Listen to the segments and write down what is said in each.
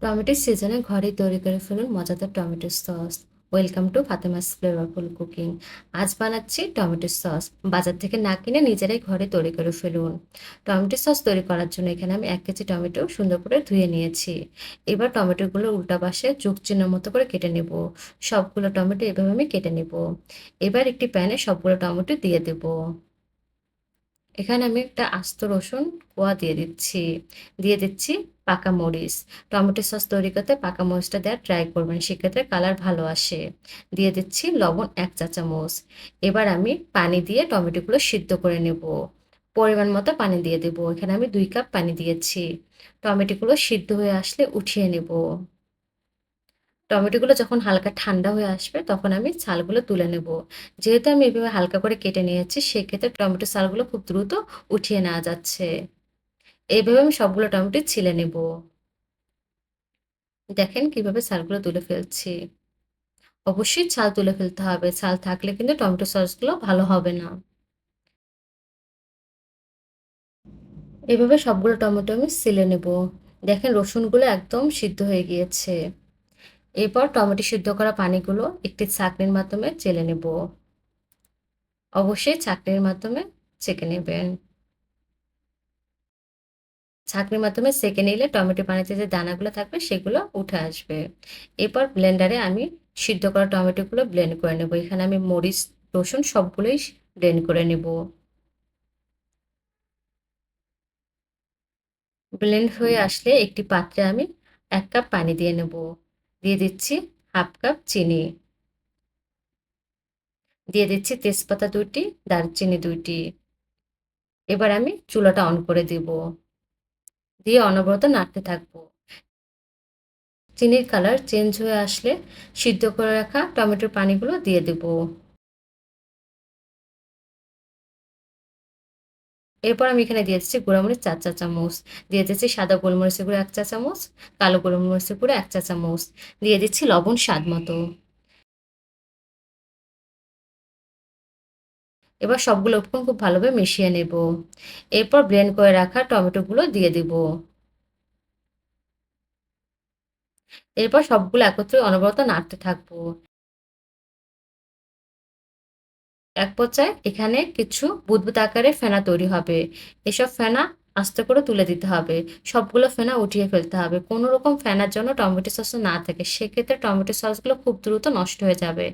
টমেটোর সিজনে ঘরেই তৈরি করে ফেলুন মজাদার tomato sauce. Welcome to Fatema's flavourful cooking. আজ বানাচ্ছি টমেটো সস। বাজার থেকে না কিনে নিজেরাই ঘরে তৈরি করে ফেলুন। টমেটো সস তৈরি করার জন্য এখানে আমি 1 কেজি টমেটো সুন্দর করে ধুয়ে নিয়েছি। এবার টমেটোগুলো উল্টা পাশে যোগ চিহ্ন মতো করে কেটে নেব। সবগুলো টমেটো এভাবে আমি কেটে নেব। এবার একটি প্যানে সবগুলো টমেটো দিয়ে দেব। এখানে আমি একটা আস্ত রসুন কোয়া দিয়ে দিচ্ছি। দিয়ে দিচ্ছি পাকা মরিচ। টমেটো সস তৈরি করতে পাকা মরিচটা দেওয়ার ট্রাই করবেন, সেক্ষেত্রে কালার ভালো আসে। দিয়ে দিচ্ছি লবণ 1 চা চামচ। এবার আমি পানি দিয়ে টমেটোগুলো সিদ্ধ করে নেব। পরিমাণ মতো পানি দিয়ে দেব। এখানে আমি 2 কাপ পানি দিয়েছি। টমেটোগুলো সিদ্ধ হয়ে আসলে উঠিয়ে নেব। টমেটোগুলো যখন হালকা ঠান্ডা হয়ে আসবে তখন আমি ছালগুলো তুলে নেব। যেহেতু আমি এভাবে হালকা করে কেটে নিয়েছি, সেক্ষেত্রে টমেটো ছালগুলো খুব দ্রুত উঠিয়ে নেওয়া যাচ্ছে। এইভাবে আমি সবগুলো টমেটো ছিলে নেব। দেখেন কিভাবে ছালগুলো তুলে ফেলছি। অবশ্যই ছাল তুলে ফেলতে হবে। ছাল থাকলে কিন্তু টমেটো সসগুলো ভালো হবে না। এভাবে সবগুলো টমেটো আমি ছিলে নেব। দেখেন রসুনগুলো একদম সিদ্ধ হয়ে গিয়েছে। এরপর টমেটো সিদ্ধ করা পানিগুলো একটি ছাঁকনির মাধ্যমে চেলে নেব। অবশ্যই ছাঁকনির মাধ্যমে ছেঁকে নেবেন। ছাঁকনির মাধ্যমে ছেঁকে নিলে টমেটো পানিতে যে দানাগুলো থাকবে সেগুলো উঠে আসবে। এরপর ব্লেন্ডারে আমি সিদ্ধ করা টমেটোগুলো ব্লেন্ড করে নেব। এখানে আমি মরিচ, রসুন সবগুলোই ব্লেন্ড করে নেব। ব্লেন্ড হয়ে আসলে একটি পাত্রে আমি 1 কাপ পানি দিয়ে নেব। দিয়ে দিচ্ছি 1/2 কাপ চিনি। দিয়ে দিচ্ছি তেজপাতা 2টি, দারচিনি 2টি। এবার আমি চুলাটা অন করে দিব। দিয়ে অনবরত নাড়তে থাকবো। চিনির কালার চেঞ্জ হয়ে আসলে সিদ্ধ করে রাখা টমেটোর পানিগুলো দিয়ে দেব। এরপর আমি এখানে দিয়ে দিচ্ছি গুঁড়ামরিচ 4 চা চামচ। দিয়ে দিচ্ছি সাদা গোলমরিচের গুঁড়ো 1 চা চামচ, কালো গোলমরিচের গুঁড়ো 1 চা চামচ। দিয়ে দিচ্ছি লবণ স্বাদ মতো। এবার সবগুলো উপকরণ খুব ভালোভাবে মিশিয়ে নেব। এরপর ব্লেন্ড করে রাখা টমেটোগুলো দিয়ে দিব। এরপর সবগুলো একত্রে অনবরত নাড়তে থাকবো। এক পর্যায়ে এখানে কিছু বুদবুদ আকারে ফেনা তৈরি হবে। এসব ফেনা আস্তে করে তুলে দিতে হবে। সবগুলো ফেনা উঠিয়ে ফেলতে হবে। কোনো রকম ফেনার জন্য টমেটো সস না থাকে, সেক্ষেত্রে টমেটো সসগুলো খুব দ্রুত নষ্ট হয়ে যাবে।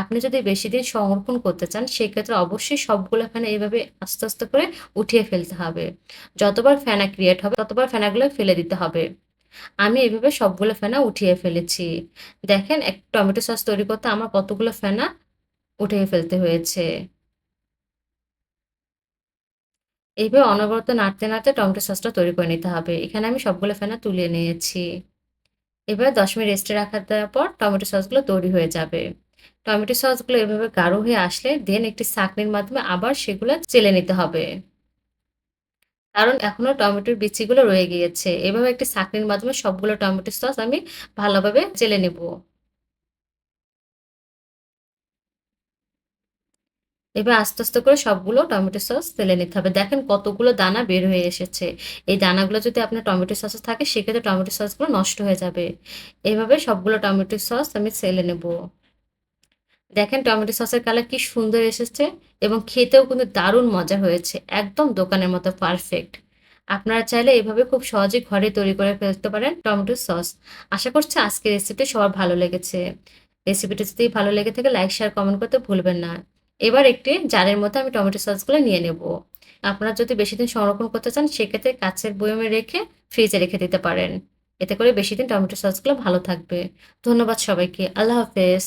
আপনি যদি বেশি দিন সংরক্ষণ করতে চান, সেক্ষেত্রে অবশ্যই সবগুলো ফেনা এভাবে আস্তে আস্তে করে উঠিয়ে ফেলতে হবে। যতবার ফেনা ক্রিয়েট হবে ততবার ফেনাগুলো ফেলে দিতে হবে। আমি এভাবে সবগুলো ফেনা উঠিয়ে ফেলেছি। দেখেন এক টমেটো সস তৈরি করতে আমার কতগুলো ফেনা উঠিয়ে ফেলতে হয়েছে। এইভাবে অনবরত নাড়তে নাড়তে টমেটো সসটা তৈরি করে নিতে হবে। এখানে আমি সবগুলো ফেনা তুলে নিয়েছি। এবার ১০ মিনিট রেস্টে রাখা দেওয়ার পর টমেটো সসগুলো তৈরি হয়ে যাবে। টমেটো সসগুলো এভাবে গাঢ় হয়ে আসলে দেন একটি ছাঁকনির মাধ্যমে আবার সেগুলো চেলে নিতে হবে। কারণ এখনো টমেটোর বিচিগুলো রয়ে গিয়েছে। এভাবে একটি ছাঁকনির মাধ্যমে সবগুলো টমেটো সস আমি ভালোভাবে চেলে নেব। এবার আস্তে, আস্তে করে সবগুলো টমেটো সস ফেলে নিতে হবে। দেখেন কতগুলো দানা বের হয়ে এসেছে। এই দানাগুলো যদি আপনার টমেটো সসে থাকে, সেক্ষেত্রে টমেটো সসগুলো নষ্ট হয়ে যাবে। এভাবে সবগুলো টমেটো সস আমি ছেলে নেব। দেখেন টমেটো সসের কালার কি সুন্দর এসেছে এবং খেতেও কিন্তু দারুণ মজা হয়েছে। একদম দোকানের মতো পারফেক্ট। আপনারা চাইলে এভাবে খুব সহজেই ঘরে তৈরি করে ফেলতে পারেন টমেটো সস। আশা করছি আজকের রেসিপিটি সবার ভালো লেগেছে। রেসিপিটি যদি ভালো লেগে থাকে লাইক, শেয়ার, কমেন্ট করতে ভুলবেন না। এবার একটি জারের মধ্যে আমি টমেটো সসগুলো নিয়ে নেব। আপনারা যদি বেশি দিন সংরক্ষণ করতে চান, সেক্ষেত্রে কাঁচের বয়মে রেখে ফ্রিজে রেখে দিতে পারেন। এতে করে বেশি দিন টমেটো সসগুলো ভালো থাকবে। ধন্যবাদ সবাইকে। আল্লাহ হাফেজ।